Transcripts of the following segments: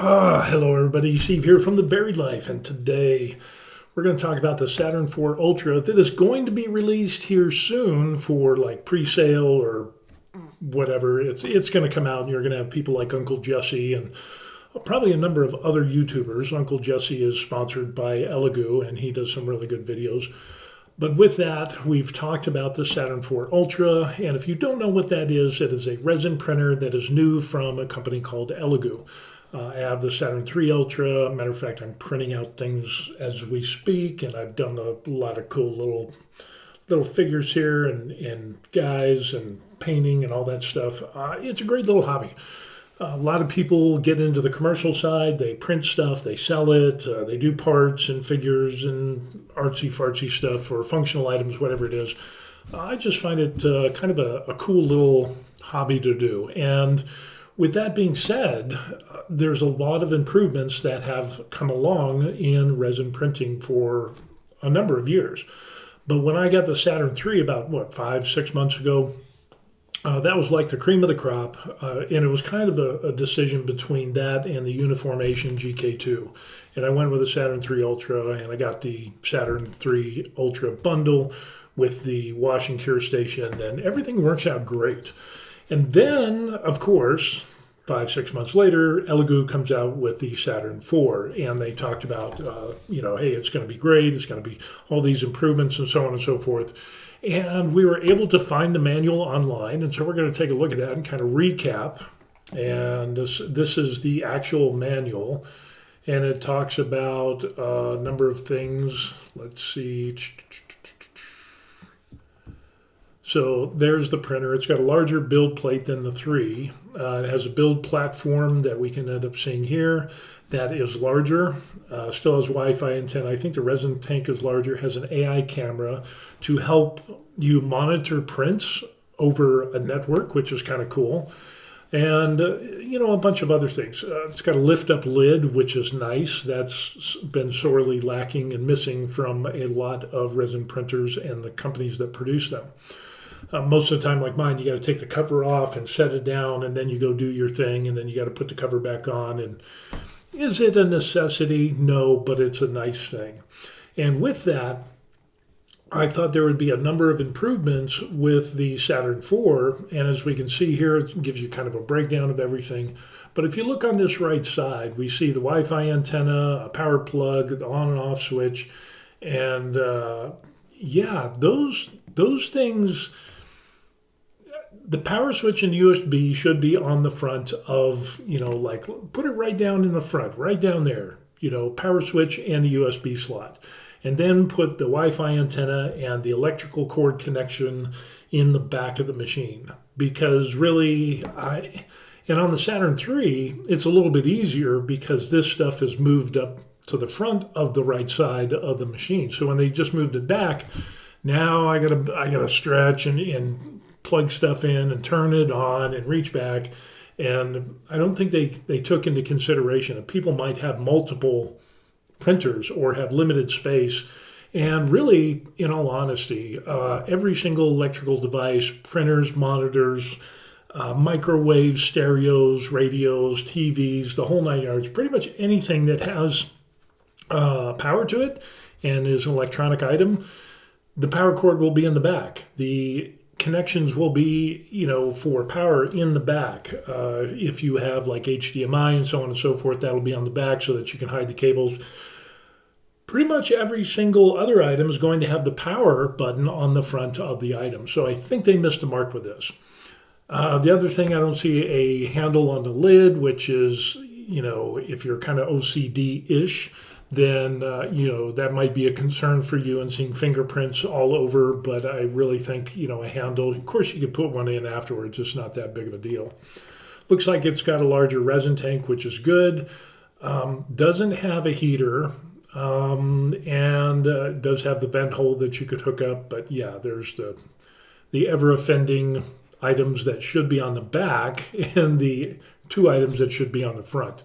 Hello everybody, Steve here from The Buried Life, and today we're going to talk about the Saturn IV Ultra that is going to be released here soon for like pre-sale or whatever. It's going to come out and you're going to have people like Uncle Jesse and probably a number of other YouTubers. Uncle Jesse is sponsored by Eleegoo and he does some really good videos. But with that, we've talked about the Saturn IV Ultra, and if you don't know what that is, it is a resin printer that is new from a company called Eleegoo. I have the Saturn III Ultra. Matter of fact, I'm printing out things as we speak, and I've done a lot of cool little figures here and guys and painting and all that stuff. It's a great little hobby. A lot of people get into the commercial side. They print stuff, they sell it, they do parts and figures and artsy-fartsy stuff or functional items, whatever it is. I just find it kind of a cool little hobby to do. And with that being said, there's a lot of improvements that have come along in resin printing for a number of years. But when I got the Saturn III about, 5-6 months ago, that was like the cream of the crop, and it was kind of a decision between that and the Uniformation GK2. And I went with the Saturn III Ultra, and I got the Saturn III Ultra bundle with the wash and cure station, and everything works out great. And then, of course, 5-6 months later, Eleegoo comes out with the Saturn IV, and they talked about, hey, it's going to be great, it's going to be all these improvements and so on and so forth. And we were able to find the manual online, and so we're going to take a look at that and kind of recap. And this is the actual manual, and it talks about a number of things. Let's see. So there's the printer. It's got a larger build plate than the 3. It has a build platform that we can end up seeing here that is larger. Still has Wi-Fi antenna. I think the resin tank is larger. Has an AI camera to help you monitor prints over a network, which is kind of cool. And, a bunch of other things. It's got a lift-up lid, which is nice. That's been sorely lacking and missing from a lot of resin printers and the companies that produce them. Most of the time, like mine, you got to take the cover off and set it down, and then you go do your thing, and then you got to put the cover back on. And is it a necessity? No, but it's a nice thing. And with that, I thought there would be a number of improvements with the Saturn IV, and as we can see here, it gives you kind of a breakdown of everything. But if you look on this right side, we see the Wi-Fi antenna, a power plug, the on and off switch, and those things. The power switch and USB should be on the front of, put it right down in the front, right down there, power switch and the USB slot. And then put the Wi-Fi antenna and the electrical cord connection in the back of the machine. Because really, and on the Saturn III, it's a little bit easier because this stuff is moved up to the front of the right side of the machine. So when they just moved it back, now I gotta stretch and plug stuff in and turn it on and reach back. And I don't think they took into consideration that people might have multiple printers or have limited space. And really, in all honesty, every single electrical device, printers, monitors, microwaves, stereos, radios, TVs, the whole 9 yards, pretty much anything that has power to it and is an electronic item, the power cord will be in the back. The connections will be, for power in the back. If you have like HDMI and so on and so forth, that'll be on the back so that you can hide the cables. Pretty much every single other item is going to have the power button on the front of the item. So I think they missed the mark with this. The other thing, I don't see a handle on the lid, which is, if you're kind of OCD-ish, then, that might be a concern for you and seeing fingerprints all over. But I really think, a handle, of course, you could put one in afterwards. It's not that big of a deal. Looks like it's got a larger resin tank, which is good. Doesn't have a heater, and does have the vent hole that you could hook up. But yeah, there's the ever-offending items that should be on the back and the 2 items that should be on the front.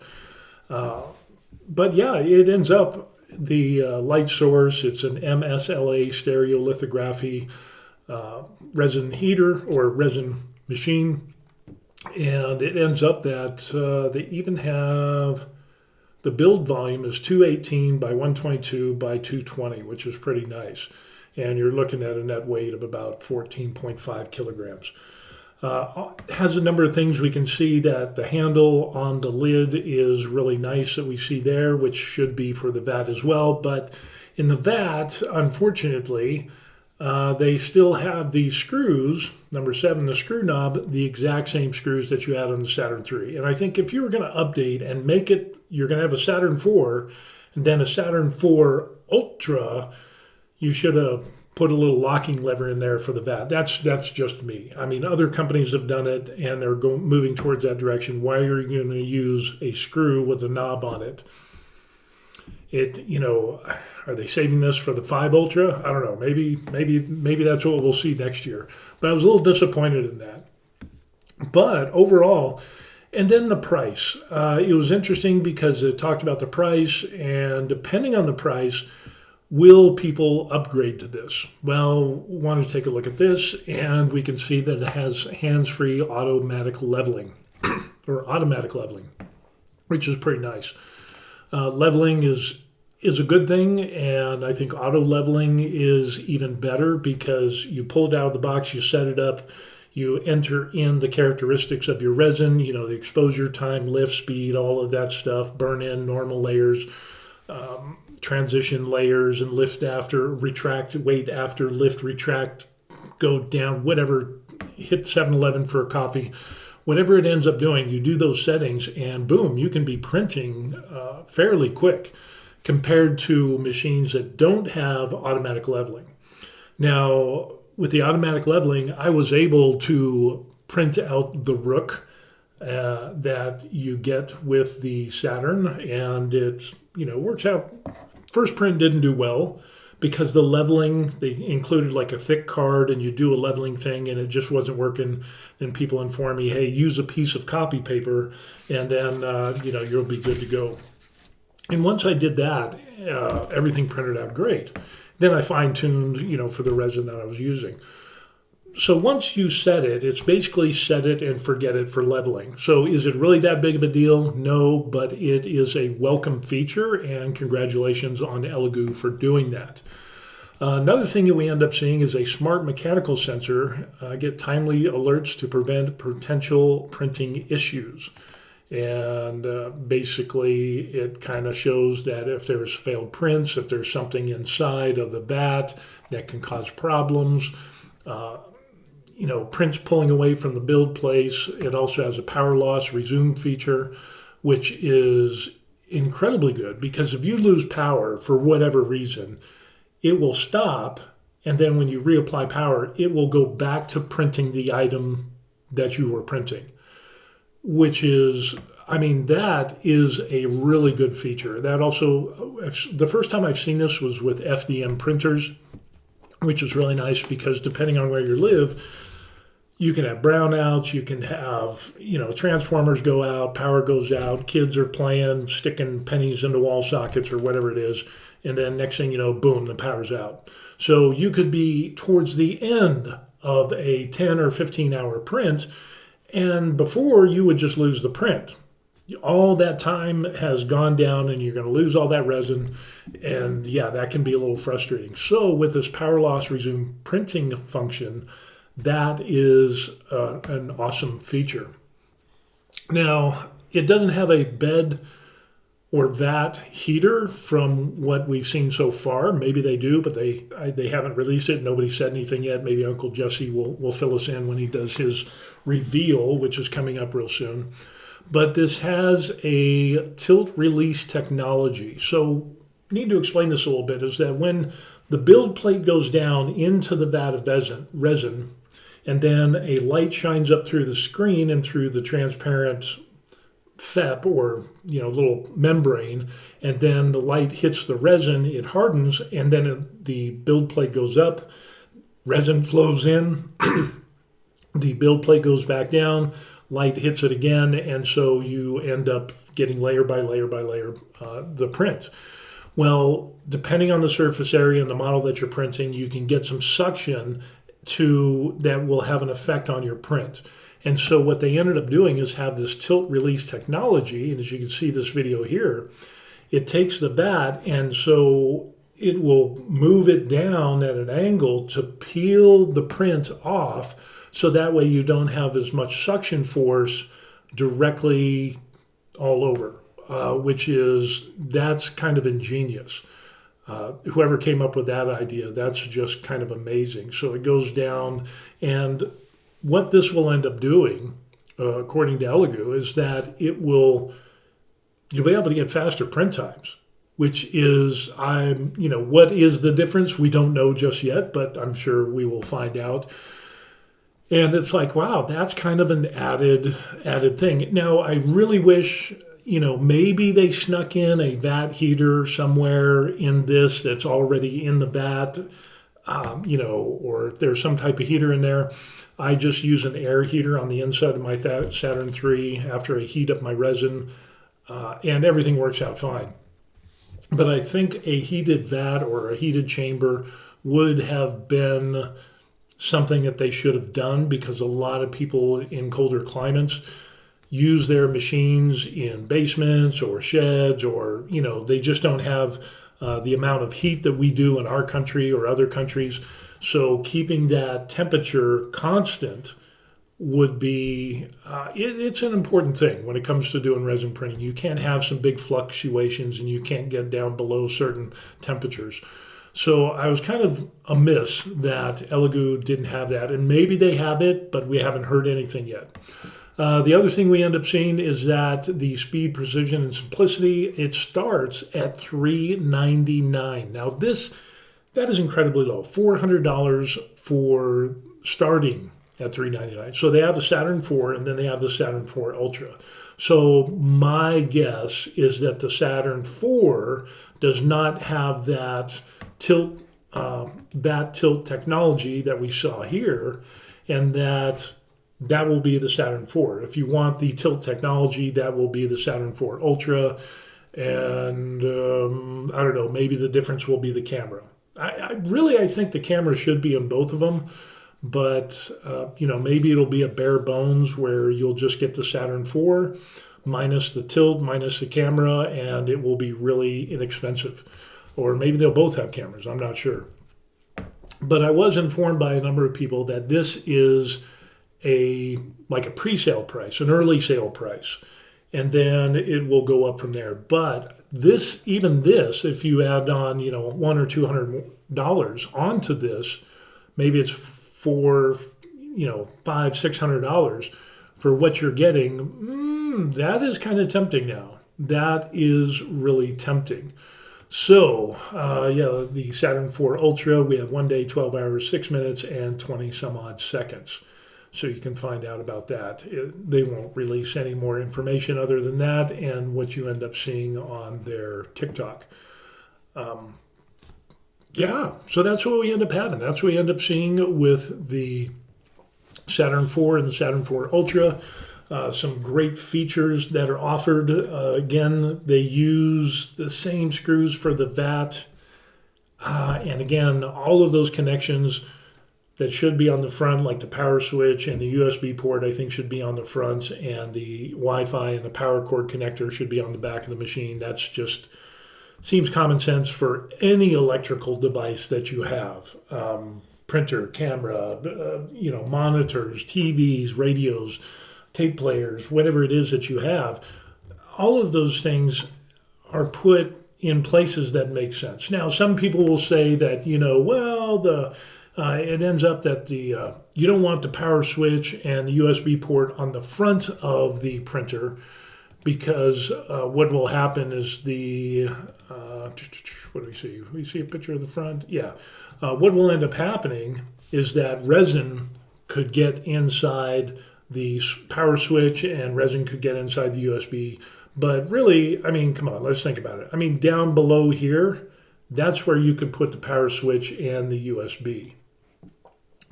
But yeah, it ends up the light source. It's an MSLA stereolithography resin heater or resin machine. And it ends up that they even have The build volume is 218 by 122 by 220, which is pretty nice. And you're looking at a net weight of about 14.5 kilograms. Has a number of things. We can see that the handle on the lid is really nice that we see there, which should be for the vat as well. But in the vat, unfortunately, they still have these screws, number 7, the screw knob, the exact same screws that you had on the Saturn 3. And I think if you were going to update and make it, you're going to have a Saturn 4 and then a Saturn 4 Ultra, you should have put a little locking lever in there for the vat. That's just me. I mean, other companies have done it and they're moving towards that direction. Why are you going to use a screw with a knob on it? Are they saving this for the 5 Ultra? I don't know. Maybe that's what we'll see next year. But I was a little disappointed in that. But overall, and then the price. It was interesting because it talked about the price, and depending on the price, will people upgrade to this? Well, want to take a look at this, and we can see that it has hands-free automatic leveling, which is pretty nice. Leveling is a good thing, and I think auto leveling is even better because you pull it out of the box, you set it up, you enter in the characteristics of your resin, the exposure time, lift speed, all of that stuff, burn in, normal layers, transition layers, and lift after, retract, wait after, lift, retract, go down, whatever, hit 7-Eleven for a coffee. Whatever it ends up doing, you do those settings and boom, you can be printing fairly quick compared to machines that don't have automatic leveling. Now, with the automatic leveling, I was able to print out the rook that you get with the Saturn, and it works out. First print didn't do well because the leveling, they included like a thick card and you do a leveling thing and it just wasn't working. Then people inform me, hey, use a piece of copy paper and then, you'll be good to go. And once I did that, everything printed out great. Then I fine-tuned, for the resin that I was using. So once you set it, it's basically set it and forget it for leveling. So is it really that big of a deal? No, but it is a welcome feature, and congratulations on Eleegoo for doing that. Another thing that we end up seeing is a smart mechanical sensor get timely alerts to prevent potential printing issues. And basically it kind of shows that if there's failed prints, if there's something inside of the vat that can cause problems, prints pulling away from the build place. It also has a power loss resume feature, which is incredibly good because if you lose power for whatever reason, it will stop. And then when you reapply power, it will go back to printing the item that you were printing, which is, that is a really good feature. That also, the first time I've seen this was with FDM printers, which is really nice because depending on where you live, you can have brownouts, you can have, transformers go out, power goes out, kids are playing, sticking pennies into wall sockets or whatever it is, and then next thing you know, boom, the power's out. So you could be towards the end of a 10 or 15 hour print, and before you would just lose the print. All that time has gone down and you're going to lose all that resin, and that can be a little frustrating. So with this power loss resume printing function, that is an awesome feature. Now, it doesn't have a bed or vat heater from what we've seen so far. Maybe they do, but they haven't released it. Nobody said anything yet. Maybe Uncle Jesse will fill us in when he does his reveal, which is coming up real soon. But this has a tilt release technology. So need to explain this a little bit, is that when the build plate goes down into the vat of resin, and then a light shines up through the screen and through the transparent FEP or little membrane, and then the light hits the resin, it hardens, and then the build plate goes up, resin flows in, the build plate goes back down, light hits it again, and so you end up getting layer by layer by layer the print. Well, depending on the surface area and the model that you're printing, you can get some suction that will have an effect on your print. And so what they ended up doing is have this tilt release technology, and as you can see this video here, it takes the bat, and so it will move it down at an angle to peel the print off, so that way you don't have as much suction force directly all over, that's kind of ingenious. Whoever came up with that idea, that's just kind of amazing. So it goes down, and what this will end up doing, according to Eleegoo, is that you'll be able to get faster print times, which is, what is the difference? We don't know just yet, but I'm sure we will find out. And it's like, wow, that's kind of an added thing. Now, I really wish, maybe they snuck in a vat heater somewhere in this that's already in the vat, or if there's some type of heater in there. I just use an air heater on the inside of my Saturn III after I heat up my resin, and everything works out fine. But I think a heated vat or a heated chamber would have been something that they should have done, because a lot of people in colder climates use their machines in basements or sheds, or they just don't have the amount of heat that we do in our country or other countries. So keeping that temperature constant would be it's an important thing when it comes to doing resin printing. You can't have some big fluctuations, and you can't get down below certain temperatures. So I was kind of amiss that Eleegoo didn't have that, and maybe they have it, but we haven't heard anything yet. The other thing we end up seeing is that the speed, precision, and simplicity, it starts at $399. Now that is incredibly low, $400 for starting at $399. So they have the Saturn IV, and then they have the Saturn IV Ultra. So my guess is that the Saturn IV does not have that tilt technology that we saw here, and that will be the Saturn IV. If you want the tilt technology, that will be the Saturn IV Ultra, and I don't know, maybe the difference will be the camera. I think the camera should be in both of them, but maybe it'll be a bare bones where you'll just get the Saturn IV minus the tilt, minus the camera, and it will be really inexpensive. Or maybe they'll both have cameras, I'm not sure. But I was informed by a number of people that this is like a pre-sale price, an early sale price, and then it will go up from there. But even this, if you add on, $100 or $200 onto this, maybe it's for, $500, $600 for what you're getting. That is kind of tempting now. That is really tempting. So, the Saturn IV Ultra, we have 1 day, 12 hours, 6 minutes, and 20 some odd seconds. So you can find out about that. They won't release any more information other than that and what you end up seeing on their TikTok. So that's what we end up having. That's what we end up seeing with the Saturn IV and the Saturn IV Ultra. Some great features that are offered. Again, they use the same screws for the vat. And again, all of those connections that should be on the front, like the power switch and the USB port, I think should be on the front, and the Wi-Fi and the power cord connector should be on the back of the machine. That's just seems common sense for any electrical device that you have. Printer, camera, monitors, TVs, radios, tape players, whatever it is that you have. All of those things are put in places that make sense. Now, some people will say that, it ends up that you don't want the power switch and the USB port on the front of the printer, because what will happen is what do we see? We see a picture of the front? Yeah. What will end up happening is that resin could get inside the power switch, and resin could get inside the USB. But really, come on, let's think about it. Down below here, that's where you could put the power switch and the USB.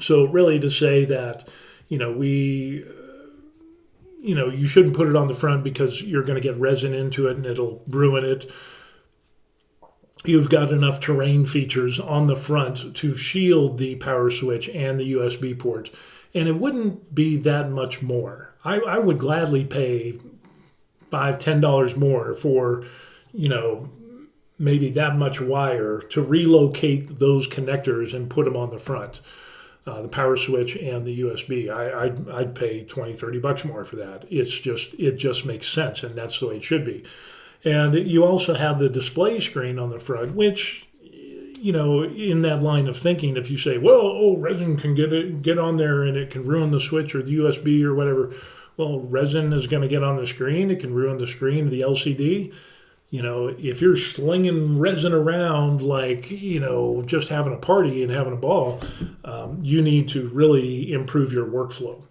So really to say that, you shouldn't put it on the front because you're going to get resin into it and it'll ruin it. You've got enough terrain features on the front to shield the power switch and the USB port. And it wouldn't be that much more. I would gladly pay $5, $10 more for, you know, maybe that much wire to relocate those connectors and put them on the front, the power switch and the USB. I'd pay 20, $30 more for that. It just makes sense, and that's the way it should be. And you also have the display screen on the front, which, in that line of thinking, if you say, well, resin can get on there and it can ruin the switch or the USB or whatever. Well, resin is going to get on the screen. It can ruin the screen of the LCD. If you're slinging resin around like, just having a party and having a ball, you need to really improve your workflow.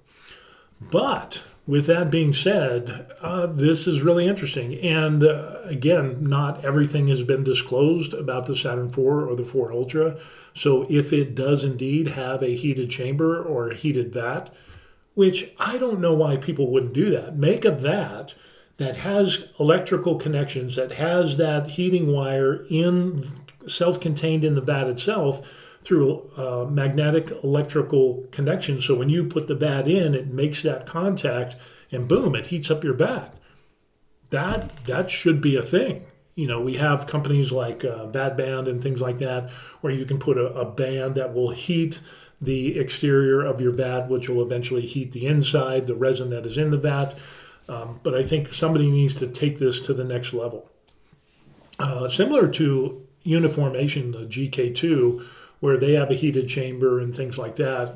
But with that being said, this is really interesting. And again, not everything has been disclosed about the Saturn 4 or the 4 Ultra. So if it does indeed have a heated chamber or a heated vat, which I don't know why people wouldn't do that, make a vat that has electrical connections, that has that heating wire self-contained in the vat itself through magnetic electrical connection. So when you put the vat in, it makes that contact and boom, it heats up your vat. That should be a thing. We have companies like Vat Band and things like that, where you can put a band that will heat the exterior of your vat, which will eventually heat the inside, the resin that is in the vat. But I think somebody needs to take this to the next level. Similar to Uniformation, the GK2, where they have a heated chamber and things like that,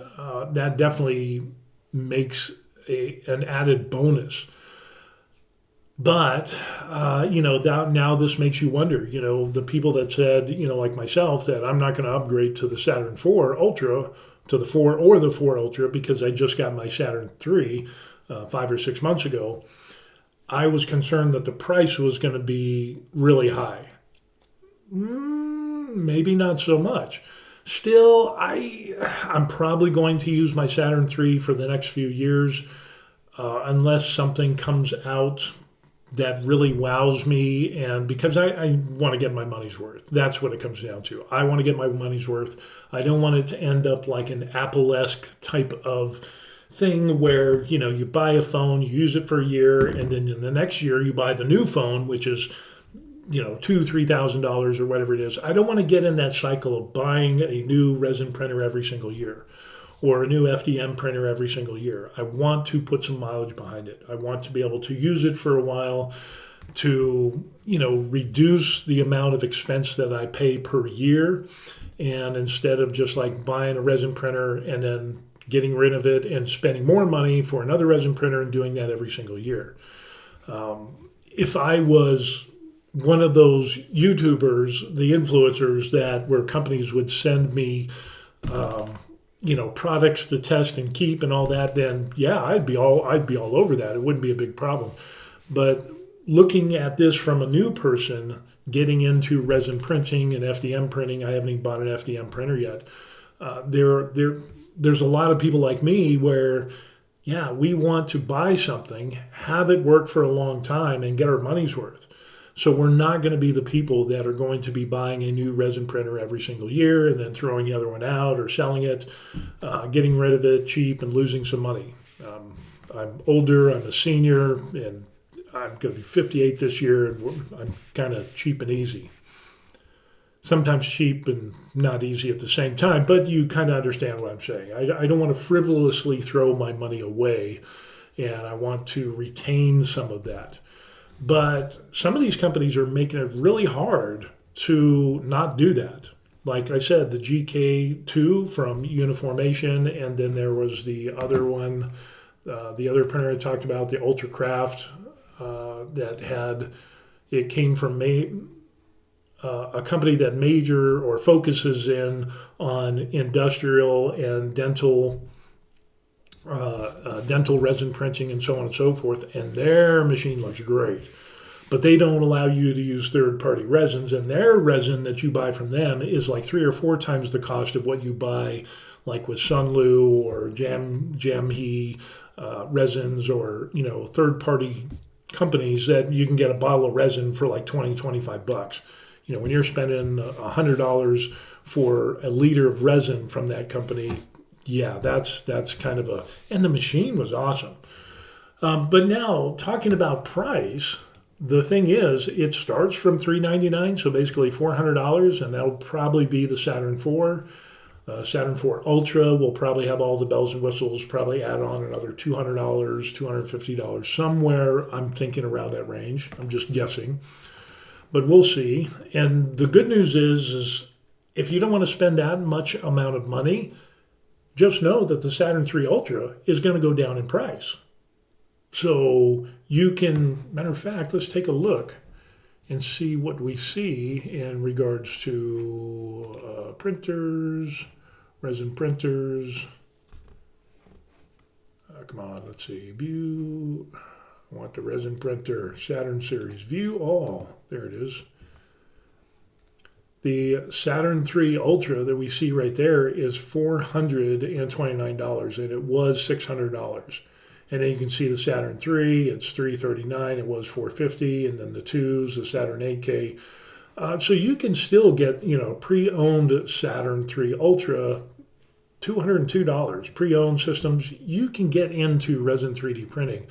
that definitely makes an added bonus. But, now this makes you wonder, the people that said, like myself, that I'm not going to upgrade to the Saturn 4 Ultra, to the 4 or the 4 Ultra, because I just got my Saturn 3 5 or 6 months ago. I was concerned that the price was going to be really high. Maybe not so much. Still, I'm probably going to use my Saturn 3 for the next few years, unless something comes out that really wows me, and because I want to get my money's worth. That's what it comes down to. I want to get my money's worth. I don't want it to end up like an Apple-esque type of thing where, you buy a phone, you use it for a year, and then in the next year you buy the new phone, which is, $2,000-$3,000 or whatever it is. I don't want to get in that cycle of buying a new resin printer every single year or a new FDM printer every single year. I want to put some mileage behind it. I want to be able to use it for a while to, reduce the amount of expense that I pay per year. And instead of just like buying a resin printer and then getting rid of it and spending more money for another resin printer and doing that every single year. If I was one of those YouTubers, the influencers where companies would send me, products to test and keep and all that, then yeah, I'd be all over that. It wouldn't be a big problem. But looking at this from a new person, getting into resin printing and FDM printing, I haven't even bought an FDM printer yet. There's a lot of people like me where, yeah, we want to buy something, have it work for a long time, and get our money's worth. So we're not going to be the people that are going to be buying a new resin printer every single year and then throwing the other one out or selling it, getting rid of it cheap and losing some money. I'm older, I'm a senior, and I'm going to be 58 this year, and I'm kind of cheap and easy. Sometimes cheap and not easy at the same time, but you kind of understand what I'm saying. I don't want to frivolously throw my money away, and I want to retain some of that. But some of these companies are making it really hard to not do that. Like I said, the GK2 from Uniformation, and then there was the other one, the other printer I talked about, the Ultracraft, it came from a company that focuses in on industrial and dental resin printing and so on and so forth, and their machine looks great. But they don't allow you to use third-party resins, and their resin that you buy from them is like 3 or 4 times the cost of what you buy like with Sunlu or Jamhe resins, or third-party companies that you can get a bottle of resin for like $20-$25. When you're spending $100 for a liter of resin from that company, yeah, that's kind of and the machine was awesome. But now, talking about price, the thing is, it starts from $399, so basically $400, and that'll probably be the Saturn IV. Saturn IV Ultra will probably have all the bells and whistles, probably add on another $200, $250, somewhere. I'm thinking around that range. I'm just guessing, but we'll see. And the good news is if you don't want to spend that much amount of money, just know that the Saturn III Ultra is going to go down in price. So you can, matter of fact, let's take a look and see what we see in regards to printers, resin printers. Come on, let's see. View, I want the resin printer, Saturn series. View all. There it is. The Saturn III Ultra that we see right there is $429, and it was $600. And then you can see the Saturn III, it's $339, it was $450, and then the twos, the Saturn 8K. So you can still get, pre-owned Saturn III Ultra, $202. Pre-owned systems, you can get into resin 3D printing.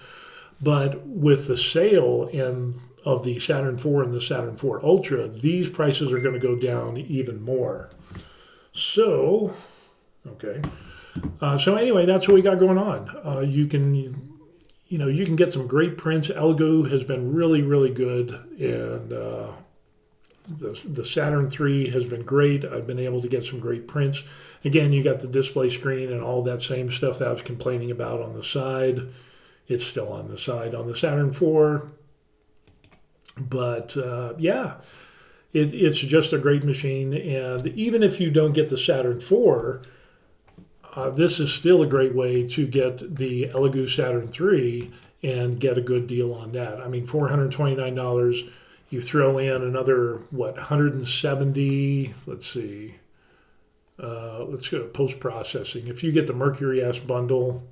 But with the sale of the Saturn IV and the Saturn IV Ultra, these prices are going to go down even more. So, okay. So anyway, that's what we got going on. You can get some great prints. Eleegoo has been really, really good, and the Saturn III has been great. I've been able to get some great prints. Again, you got the display screen and all that same stuff that I was complaining about on the side. It's still on the side on the Saturn IV. But it's just a great machine. And even if you don't get the Saturn IV, this is still a great way to get the Eleegoo Saturn III and get a good deal on that. I mean, $429, you throw in another, 170, let's see. Let's go to post-processing. If you get the Mercury S bundle,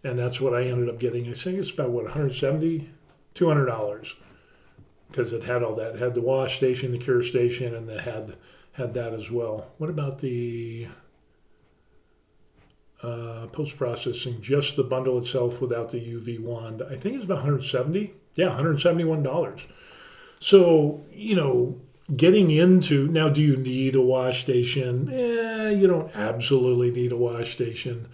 and that's what I ended up getting, I think it's about, $170? $200, because it had all that. It had the wash station, the cure station, and it had that as well. What about the post-processing, just the bundle itself without the UV wand? I think it's about $170. Yeah, $171. So, getting into, now do you need a wash station? You don't absolutely need a wash station.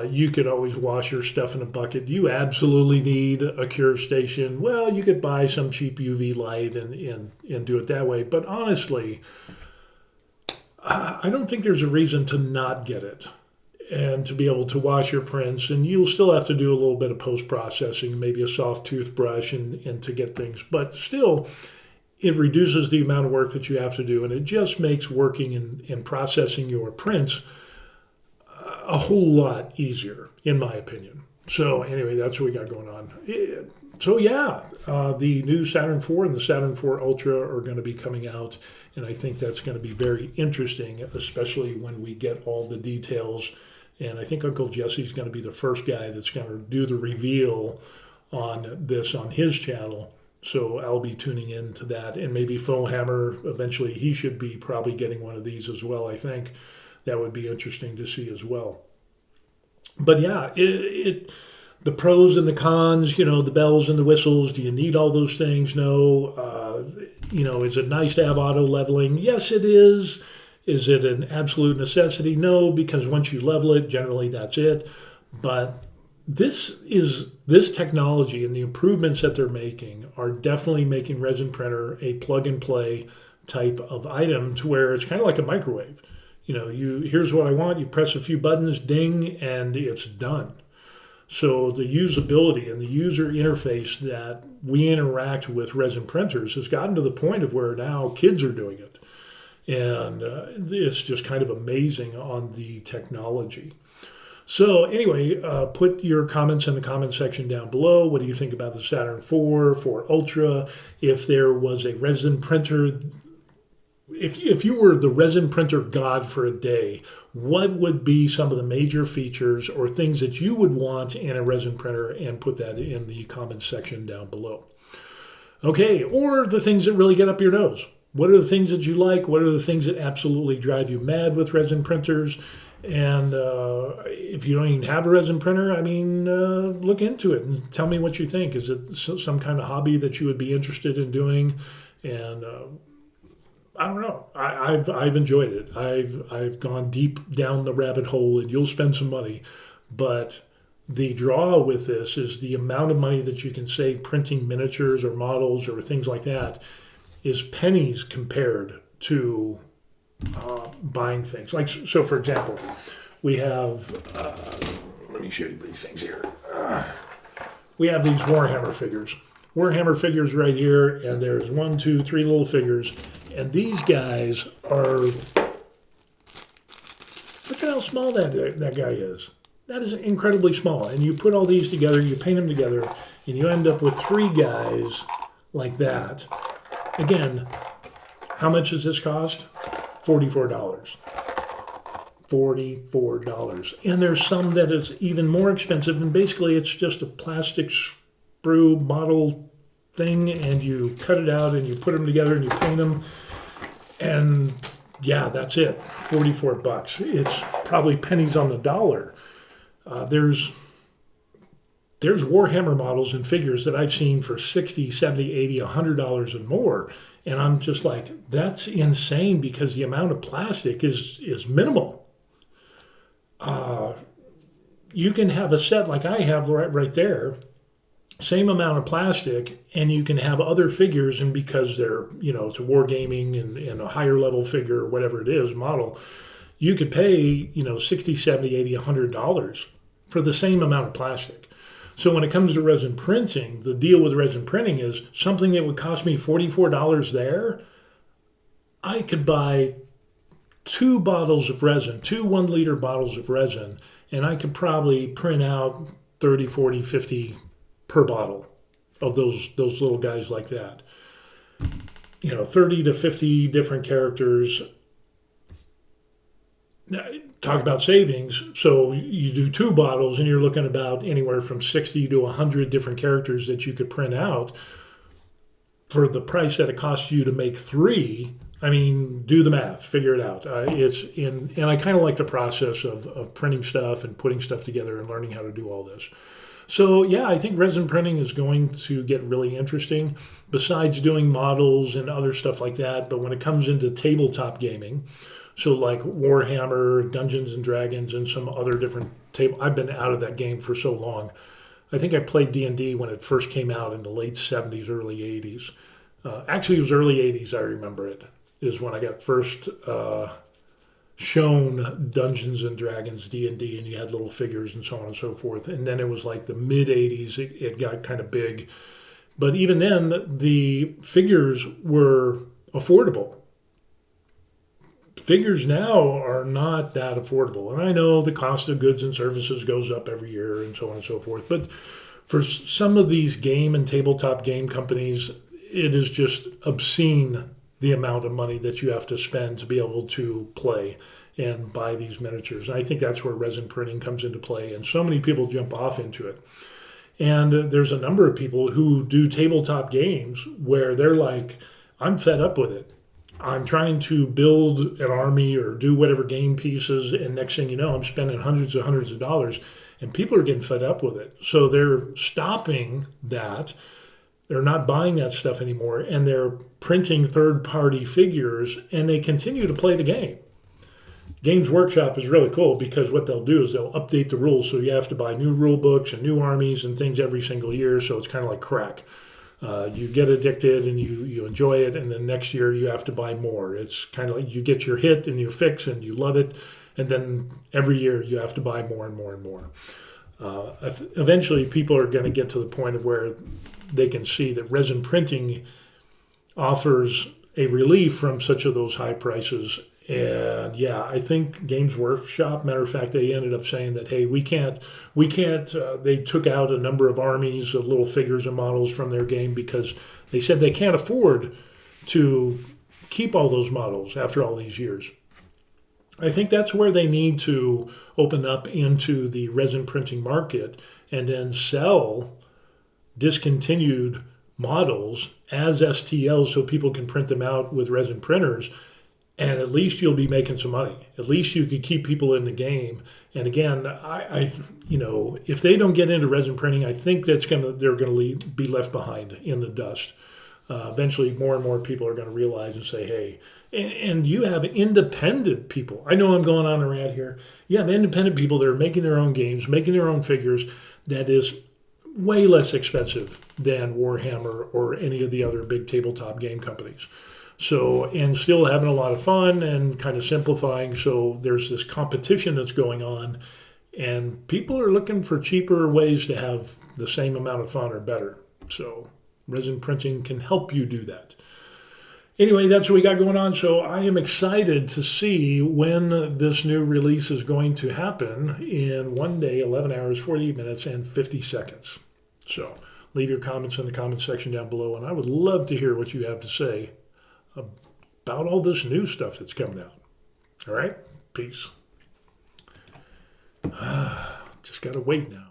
You could always wash your stuff in a bucket. Do you absolutely need a cure station? Well, you could buy some cheap UV light and do it that way. But honestly, I don't think there's a reason to not get it and to be able to wash your prints. And you'll still have to do a little bit of post-processing, maybe a soft toothbrush and to get things. But still, it reduces the amount of work that you have to do. And it just makes working and processing your prints a whole lot easier, in my opinion. So anyway, that's what we got going on. So yeah, the new Saturn IV and the Saturn IV Ultra are going to be coming out, and I think that's going to be very interesting, especially when we get all the details. And I think Uncle Jesse's going to be the first guy that's going to do the reveal on this on his channel. So I'll be tuning in to that, and maybe Hammer eventually. He should be probably getting one of these as well, I think. That would be interesting to see as well. But yeah, the pros and the cons, the bells and the whistles. Do you need all those things? No. Is it nice to have auto leveling? Yes, it is. Is it an absolute necessity? No, because once you level it, generally that's it. But this technology and the improvements that they're making are definitely making resin printer a plug and play type of item, to where it's kind of like a microwave. Here's what I want. You press a few buttons, ding, and it's done. So the usability and the user interface that we interact with resin printers has gotten to the point of where now kids are doing it. And it's just kind of amazing on the technology. So anyway, put your comments in the comment section down below. What do you think about the Saturn IV Ultra? If there was a resin printer, if you were the resin printer god for a day, what would be some of the major features or things that you would want in a resin printer? And put that in the comment section down below. Okay, or the things that really get up your nose. What are the things that you like? What are the things that absolutely drive you mad with resin printers? And if you don't even have a resin printer, I mean, look into it and tell me what you think. Is it some kind of hobby that you would be interested in doing? And I don't know. I've enjoyed it. I've gone deep down the rabbit hole, and you'll spend some money, but the draw with this is the amount of money that you can save printing miniatures or models or things like that is pennies compared to buying things. Like so, for example, we have. Let me show you these things here. We have these Warhammer figures. Warhammer figures right here, and there's 1, 2, 3 little figures, and these guys are. Look at how small that guy is. That is incredibly small. And you put all these together, you paint them together, and you end up with 3 guys like that. Again, how much does this cost? $44. $44. And there's some that is even more expensive, and basically it's just a plastic sprue model thing, and you cut it out and you put them together and you paint them, and yeah, that's it. 44 bucks. It's probably pennies on the dollar. There's Warhammer models and figures that I've seen for $60, $70, $80, $100 and more. And I'm just like, that's insane because the amount of plastic is minimal. You can have a set like I have right there, same amount of plastic, and you can have other figures, and because they're, it's a wargaming and a higher level figure or whatever it is, model, you could pay, $60, $70, $80, $100 for the same amount of plastic. So when it comes to resin printing, the deal with resin printing is something that would cost me $44 there, I could buy 2 bottles of resin, 2 1-liter bottles of resin, and I could probably print out 30, 40, 50 per bottle of those little guys like that. 30 to 50 different characters. Talk about savings. So you do 2 bottles and you're looking about anywhere from 60 to 100 different characters that you could print out for the price that it costs you to make 3. I mean, do the math, figure it out. And I kind of like the process of printing stuff and putting stuff together and learning how to do all this. So yeah, I think resin printing is going to get really interesting besides doing models and other stuff like that. But when it comes into tabletop gaming, so like Warhammer, Dungeons and Dragons, and some other different I've been out of that game for so long. I think I played D&D when it first came out in the late 70s, early 80s. Actually, it was early 80s, I remember it, is when I got first shown Dungeons and Dragons, D&D, and you had little figures and so on and so forth. And then it was like the mid 80s, it got kind of big. But even then, the figures were affordable. Figures now are not that affordable. And I know the cost of goods and services goes up every year and so on and so forth. But for some of these game and tabletop game companies, it is just obscene the amount of money that you have to spend to be able to play and buy these miniatures. And I think that's where resin printing comes into play. And so many people jump off into it. And there's a number of people who do tabletop games where they're like, I'm fed up with it. I'm trying to build an army or do whatever game pieces, and next thing you know, I'm spending hundreds of dollars, and people are getting fed up with it. So they're stopping that. They're not buying that stuff anymore, and they're printing third-party figures, and they continue to play the game. Games Workshop is really cool because what they'll do is they'll update the rules, so you have to buy new rule books and new armies and things every single year, so it's kind of like crack. You get addicted and you enjoy it, and then next year you have to buy more. It's kind of like you get your hit and your fix and you love it, and then every year you have to buy more and more and more. Eventually, people are going to get to the point of where they can see that resin printing offers a relief from such of those high prices. And yeah, I think Games Workshop, matter of fact, they ended up saying that, hey, we can't, they took out a number of armies of little figures and models from their game because they said they can't afford to keep all those models after all these years. I think that's where they need to open up into the resin printing market and then sell discontinued models as STLs so people can print them out with resin printers and at least you'll be making some money. At least you could keep people in the game. And again, if they don't get into resin printing, I think they're gonna be left behind in the dust. Eventually, more and more people are going to realize and say, "Hey," and you have independent people. I know I'm going on a rant here. You have independent people that are making their own games, making their own figures. That is way less expensive than Warhammer or any of the other big tabletop game companies. So, and still having a lot of fun and kind of simplifying. So there's this competition that's going on, and people are looking for cheaper ways to have the same amount of fun or better. So resin printing can help you do that. Anyway, that's what we got going on. So I am excited to see when this new release is going to happen in 1 day, 11 hours, 48 minutes, and 50 seconds. So leave your comments in the comment section down below, and I would love to hear what you have to say about all this new stuff that's coming out. All right? Peace. Just got to wait now.